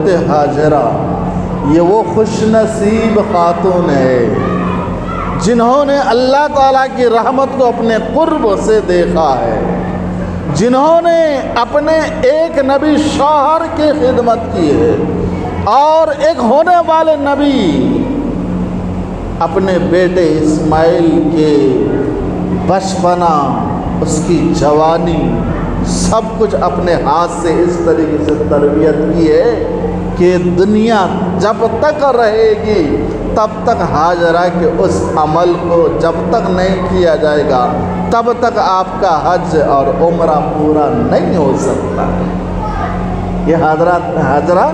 ہاجرہ یہ وہ خوش نصیب خاتون ہے جنہوں نے اللہ تعالیٰ کی رحمت کو اپنے قرب سے دیکھا ہے، جنہوں نے اپنے ایک نبی شوہر کی خدمت کی ہے اور ایک ہونے والے نبی اپنے بیٹے اسماعیل کے بچپنا، اس کی جوانی، سب کچھ اپنے ہاتھ سے اس طریقے سے تربیت کی ہے کہ دنیا جب تک رہے گی تب تک ہاجرہ کے اس عمل کو جب تک نہیں کیا جائے گا تب تک آپ کا حج اور عمرہ پورا نہیں ہو سکتا۔ یہ ہاجرہ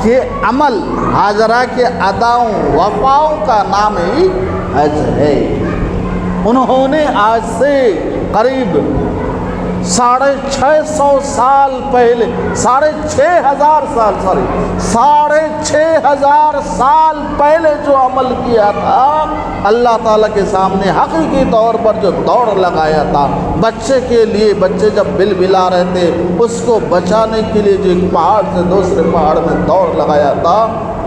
کے عمل، ہاجرہ کے اداؤں وفاؤں کا نام ہی حج ہے۔ انہوں نے آج سے قریب 650 سال پہلے 6,500 سال پہلے جو عمل کیا تھا، اللہ تعالیٰ کے سامنے حقیقی طور پر جو دوڑ لگایا تھا بچے کے لیے، بچے جب بل بلا رہے تھے اس کو بچانے کے لیے جو ایک پہاڑ سے دوسرے پہاڑ میں دوڑ لگایا تھا،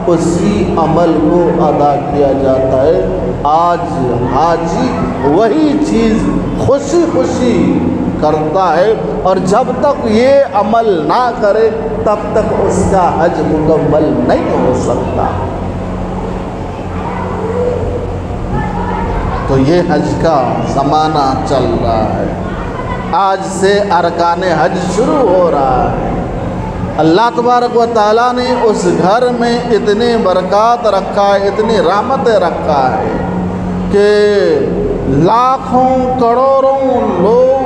اسی عمل کو ادا کیا جاتا ہے۔ آج حاجی وہی چیز خوشی خوشی کرتا ہے، اور جب تک یہ عمل نہ کرے تب تک اس کا حج مکمل نہیں ہو سکتا۔ تو یہ حج کا زمانہ چل رہا ہے، آج سے ارکان حج شروع ہو رہا ہے۔ اللہ تبارک و تعالیٰ نے اس گھر میں اتنی برکات رکھا ہے، اتنی رحمتیں رکھا ہے کہ لاکھوں کروڑوں لوگ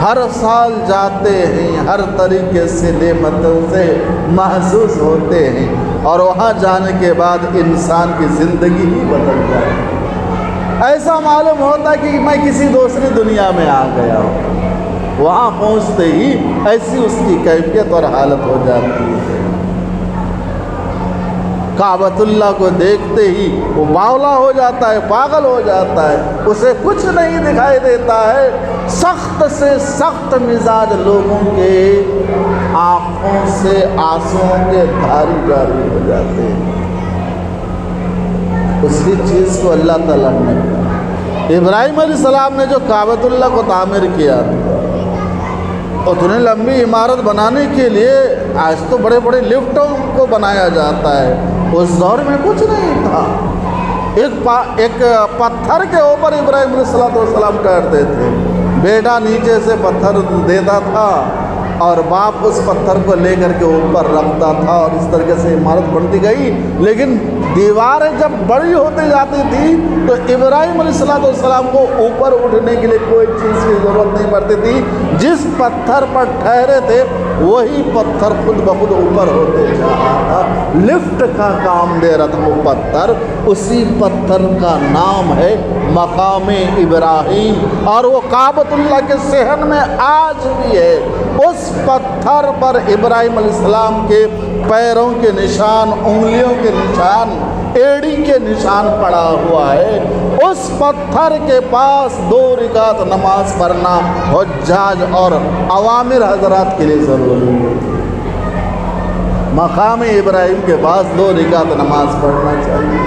ہر سال جاتے ہیں، ہر طریقے سے نعمتوں سے محظوظ ہوتے ہیں، اور وہاں جانے کے بعد انسان کی زندگی ہی بدل جاتی ہے۔ ایسا معلوم ہوتا ہے کہ میں کسی دوسری دنیا میں آ گیا ہوں۔ وہاں پہنچتے ہی ایسی اس کی کیفیت اور حالت ہو جاتی ہے، کعبۃ اللہ کو دیکھتے ہی وہ باولا ہو جاتا ہے، پاگل ہو جاتا ہے، اسے کچھ نہیں دکھائی دیتا ہے۔ سخت سے سخت مزاج لوگوں کے آنکھوں سے آنسوؤں کے دھاری جاری ہو جاتے ہیں۔ اسی چیز کو اللہ تعالیٰ نے ابراہیم علیہ السلام نے جو کعبۃ اللہ کو تعمیر کیا تھا، اتنی لمبی عمارت بنانے کے لیے آج تو بڑے بڑے لفٹوں کو بنایا جاتا ہے، اس دور میں کچھ نہیں تھا۔ ایک پتھر کے اوپر ابراہیم علیہ السلام ٹھہرتے تھے، بیٹا نیچے سے پتھر دیتا تھا اور باپ اس پتھر کو لے کر کے اوپر رکھتا تھا، اور اس طریقے سے عمارت بنتی گئی۔ لیکن دیواریں جب بڑی ہوتی جاتی تھی تو ابراہیم علیہ السلام کو اوپر اٹھنے کے لیے کوئی چیز کی ضرورت نہیں پڑتی تھی، جس پتھر پر ٹھہرے تھے وہی پتھر خود بخود اوپر ہوتے جا رہا تھا، لفٹ کا کام دے رہا تھا وہ پتھر۔ اسی پتھر کا نام ہے مقام ابراہیم، اور وہ کعبۃ اللہ کے صحن میں آج بھی ہے۔ اس پتھر پر ابراہیم علیہ السلام کے پیروں کے نشان، انگلیوں کے نشان، ایڑی کے نشان پڑا ہوا ہے۔ اس پتھر کے پاس 2 رکعت نماز پڑھنا حجاج اور عوامر حضرات کے لیے ضروری ہے۔ مقام ابراہیم کے پاس 2 رکعت نماز پڑھنا چاہیے۔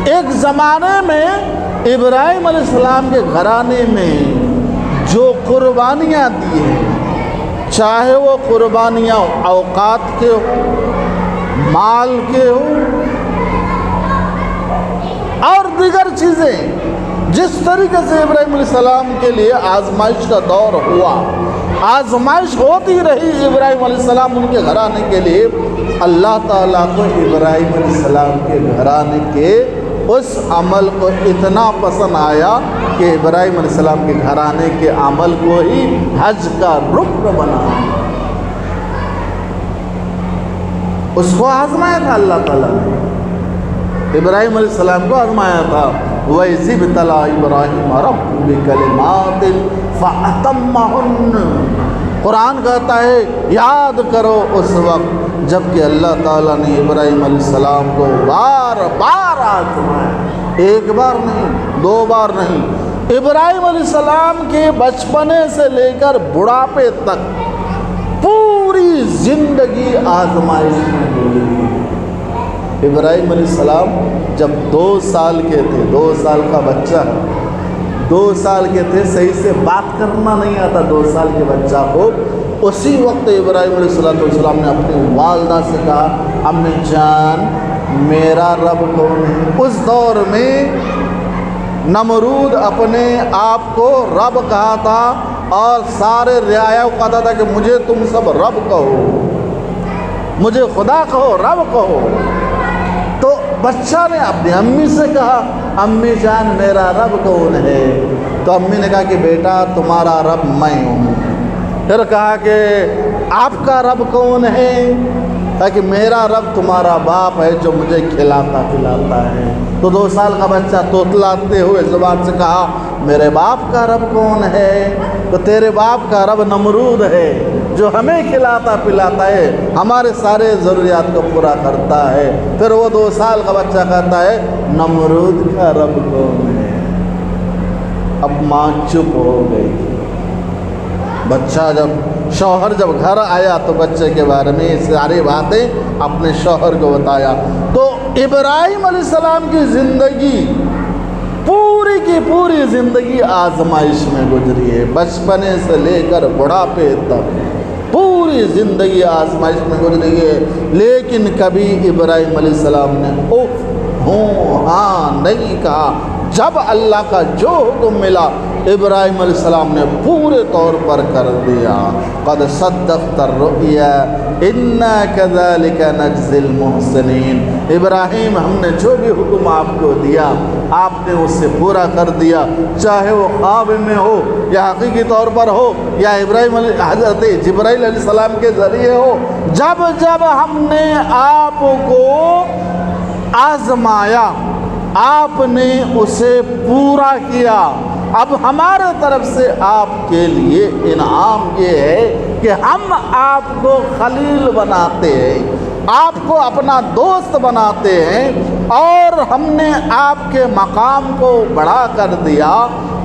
ایک زمانے میں ابراہیم علیہ السلام کے گھرانے میں جو قربانیاں دی ہیں، چاہے وہ قربانیاں اوقات کے ہوں، مال کے ہوں اور دیگر چیزیں، جس طریقے سے ابراہیم علیہ السلام کے لیے آزمائش کا دور ہوا، آزمائش ہوتی رہی ابراہیم علیہ السلام ان کے گھرانے کے لیے، اللہ تعالیٰ کو ابراہیم علیہ السلام کے گھرانے کے اس عمل کو اتنا پسند آیا کہ ابراہیم علیہ السلام کے گھرانے کے عمل کو ہی حج کا رکن بنا، اس کو آزمایا تھا اللہ تعالیٰ نے، ابراہیم علیہ السلام کو آزمایا تھا۔ وَإِذِ ابْتَلَىٰ إِبْرَاهِيمَ رَبُّهُ بِكَلِمَاتٍ فَأَتَمَّهُنَّ۔ قرآن کہتا ہے یاد کرو اس وقت جب کہ اللہ تعالیٰ نے ابراہیم علیہ السلام کو بار بار آزمایا، ایک بار نہیں، 2 بار نہیں، ابراہیم علیہ السلام کے بچپنے سے لے کر بڑھاپے تک पूरी जिंदगी आजमाइश में गुजरी। इब्राहिम अलैहिस्सलाम जब 2 साल के थे, 2 साल का बच्चा, 2 साल के थे, सही से बात करना नहीं आता 2 साल के बच्चा को, उसी वक्त इब्राहिम अलैहिस्सलाम ने अपनी वालदा से कहा, अम्मी जान मेरा रब कौन है। उस दौर में नमरूद अपने आप को रब कहा था और सारे रियाया को कहता था कि मुझे तुम सब रब कहो, मुझे खुदा कहो, रब कहो। तो बच्चा ने अपनी अम्मी से कहा, अम्मी जान मेरा रब कौन है। तो अम्मी ने कहा कि बेटा तुम्हारा रब मैं हूँ। फिर कहा कि आपका रब कौन है। कहा कि मेरा रब तुम्हारा बाप है जो मुझे खिलाता पिलाता है। तो 2 साल का बच्चा तोतलाते हुए ज़ुबान से कहा, मेरे बाप का रब कौन है। तो तेरे बाप का रब नमरूद है जो हमें खिलाता पिलाता है, हमारे सारे ज़रूरियात को पूरा करता है। फिर वो 2 साल का बच्चा कहता है, नमरूद का रब कौन है। अब माँ चुप हो गई। बच्चा शौहर जब घर आया तो बच्चे के बारे में सारी बातें अपने शौहर को बताया। तो इब्राहिम अलैहिस्सलाम की ज़िंदगी पूरी की पूरी ज़िंदगी आजमाइश में गुजरी है। बचपने से लेकर बुढ़ापे तक पूरी ज़िंदगी आजमाइश में गुजरी है। लेकिन कभी इब्राहिम अलैहिस्सलाम ने उफ हूँ हाँ नहीं कहा। जब अल्लाह का जो हुक्म मिला इब्राहिम अलैहिस्सलाम ने पूरे तौर पर कर दिया। क़द सद्दक़्ता रुया इन्ना कज़ालिका नज्ज़िल मुहसिनीन। इब्राहिम हमने जो भी हुक्म आपको दिया आपने उससे पूरा कर दिया, चाहे वो ख्वाब में हो या हकीकी तौर पर हो या इब्राहिम हज़रत जिब्राइल अलैहिस्सलाम के ज़रिए हो। जब जब हमने आपको आज़माया आपने उसे पूरा किया। अब हमारे तरफ से आपके लिए इनाम ये है कि हम आपको खलील बनाते हैं, आपको अपना दोस्त बनाते हैं और हमने आपके मकाम को बढ़ा कर दिया।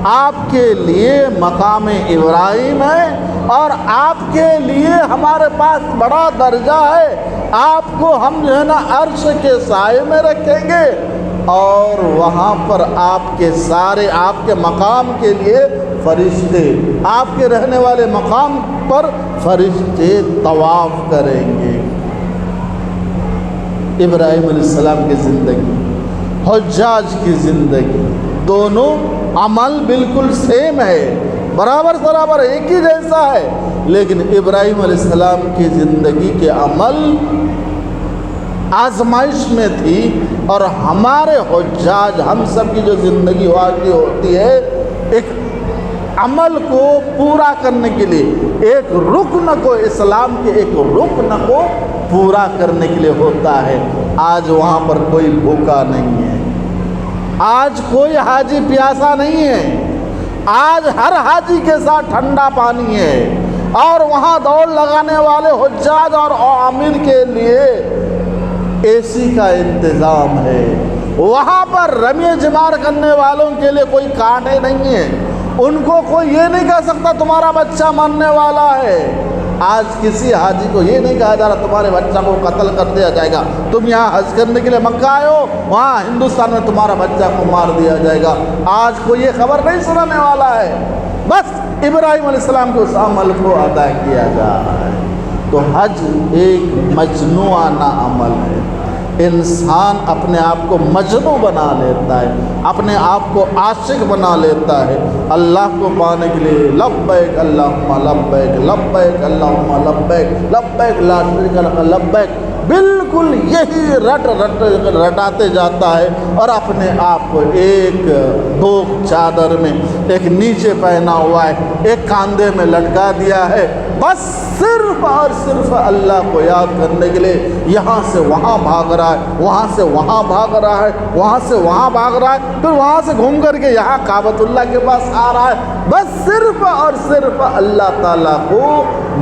आपके लिए मकाम इब्राहिम है और आपके लिए हमारे पास बड़ा दर्जा है। आपको हम जो है ना अर्श के साए में रखेंगे और वहाँ पर आपके सारे आपके मकाम के लिए फरिश्ते, आपके रहने वाले मकाम पर फरिश्ते तवाफ़ करेंगे। इब्राहिम अलैहिस्सलाम की ज़िंदगी, हुज्जाज की ज़िंदगी, दोनों अमल बिल्कुल सेम है, बराबर बराबर एक ही जैसा है। लेकिन इब्राहिम अलैहिस्सलाम की ज़िंदगी के अमल आजमाइश में थी और हमारे हुज्जाज हम सब की जो ज़िंदगी वाकई होती है एक अमल को पूरा करने के लिए, एक रुकन को, इस्लाम के एक रुकन को पूरा करने के लिए होता है। आज वहाँ पर कोई भूखा नहीं है, आज कोई हाजी प्यासा नहीं है, आज हर हाजी के साथ ठंडा पानी है और वहाँ दौड़ लगाने वाले हुज्जाज और आमिर के लिए एसी का इंतज़ाम है। वहाँ पर रमी जमार करने वालों के लिए कोई कांटे नहीं है, उनको कोई ये नहीं कह सकता तुम्हारा बच्चा मरने वाला है। आज किसी हाजी को ये नहीं कहा जा रहा तुम्हारे बच्चा को कत्ल कर दिया जाएगा, तुम यहाँ हज करने के लिए मक्का आए हो, वहाँ हिंदुस्तान में तुम्हारा बच्चा को मार दिया जाएगा। आज कोई ये खबर नहीं सुनाने वाला है। बस इब्राहिम अलैहिस्सलाम के उस अमल को अदा किया जा रहा है। तो हज एक मजनूआना अमल है। इंसान अपने आप को मजनू बना लेता है, अपने आप को आशिक बना लेता है अल्लाह को पाने के लिए। लब्बैक अल्लाहुम्मा लब्बैक, लब्बैक अल्लाहुम्मा लब्बैक, लब्बैक ला शरीका लक लब्बैक, बिल्कुल यही रटाते जाता है और अपने आप को एक दो चादर में एक नीचे पहना हुआ है, एक कांधे में लटका दिया है, बस सिर्फ और सिर्फ अल्लाह को याद करने के लिए यहाँ से वहाँ भाग रहा है, वहाँ से वहाँ भाग रहा है, वहाँ से वहाँ भाग रहा है, फिर वहाँ से घूम करके यहाँ काबतुल्लाह के पास आ रहा है, बस सिर्फ और सिर्फ अल्लाह ताला को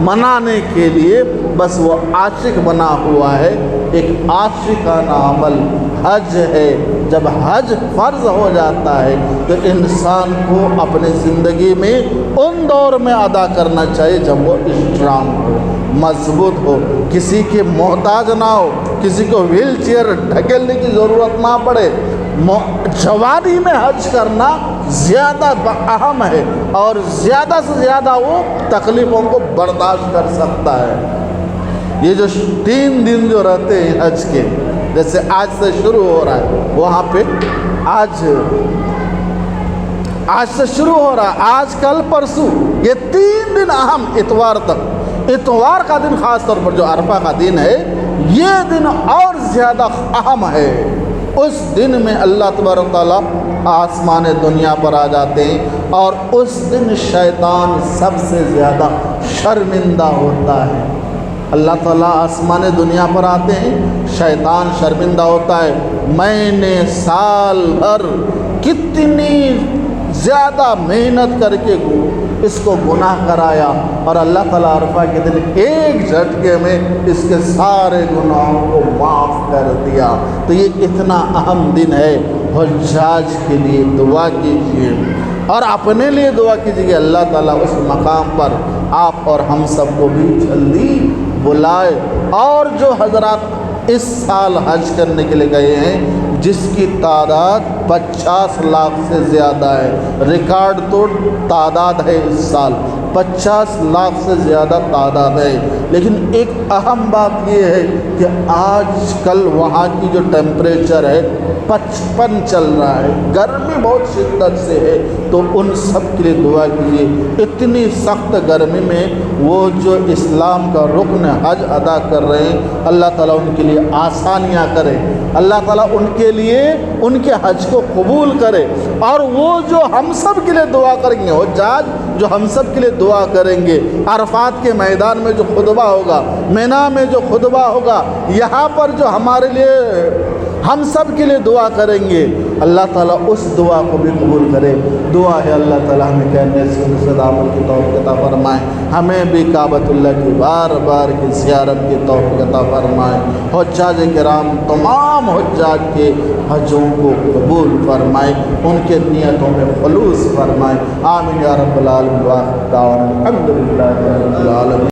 मनाने के लिए। बस वो आशिक बना हुआ है। एक आशिकाना अमल हज है। जब हज फ़र्ज़ हो जाता है तो इंसान को अपने ज़िंदगी में उन दौर में अदा करना चाहिए जब वो स्ट्रांग हो, मजबूत हो, किसी के मोहताज ना हो, किसी को व्हील चेयर ढकेलने की ज़रूरत ना पड़े। जवानी में हज करना ज़्यादा अहम है और ज़्यादा से ज़्यादा वो तकलीफ़ों को बर्दाश्त कर सकता है। ये जो 3 दिन जो रहते हैं हज के, जैसे आज से शुरू हो रहा है, वहाँ पे आज से शुरू हो रहा है, आज कल परसों, ये 3 दिन अहम, इतवार तक। इतवार का दिन ख़ास तौर पर जो अरफा का दिन है, ये दिन और ज़्यादा अहम है। उस दिन में अल्लाह तबारक तआला आसमान दुनिया पर आ जाते हैं और उस दिन शैतान सबसे ज़्यादा शर्मिंदा होता है। अल्लाह ताला आसमान दुनिया पर आते हैं, शैतान शर्मिंदा होता है। मैंने साल भर कितनी ज़्यादा मेहनत करके इसको गुनाह कराया और अल्लाह ताला अरफा के दिन एक झटके में इसके सारे गुनाहों को माफ़ कर दिया। तो ये इतना अहम दिन है। हुज्जाज के लिए दुआ कीजिए और अपने लिए दुआ कीजिए, अल्लाह ताला उस मकाम पर आप और हम सबको भी जल्दी बुलाए। और जो हजरात इस साल हज करने के लिए गए हैं, जिसकी तादाद 50 लाख से ज़्यादा है, रिकॉर्ड तोड़ तादाद है इस साल, 50 लाख से ज़्यादा तादाद है। लेकिन एक अहम बात ये है कि आज कल वहाँ की जो टेम्परेचर है 55 चल रहा है, गर्मी बहुत शिद्दत से है। तो उन सब के लिए दुआ कीजिए। इतनी सख्त गर्मी में वो जो इस्लाम का रुकन हज अदा कर रहे हैं, अल्लाह ताला उनके लिए आसानियाँ करे, अल्लाह ताला उनके लिए उनके हज को कबूल करे। और वो जो हम सब के लिए दुआ करेंगे, हुज्जाज जो हम सब के लिए दुआ करेंगे, अरफात के मैदान में जो खुतबा होगा, मिना में जो खुतबा होगा, यहाँ पर जो हमारे लिए हम सब के लिए दुआ करेंगे, अल्लाह ताला उस दुआ को भी कबूल करे। दुआ है अल्लाह ताला हमें कहने से दामन की तौफीक अता फरमाए, हमें भी काबतुल्लाह की बार बार की ज़ियारत की तौफीक अता फरमाए। हुज्जाज किराम तमाम हुज्जाज के हजों को कबूल फरमाए, उनके नियतों में खुलूस फरमाए। आमीन या रब्बल आलमीन। अल्हम्दुलिल्लाह रब्बिल आलमीन।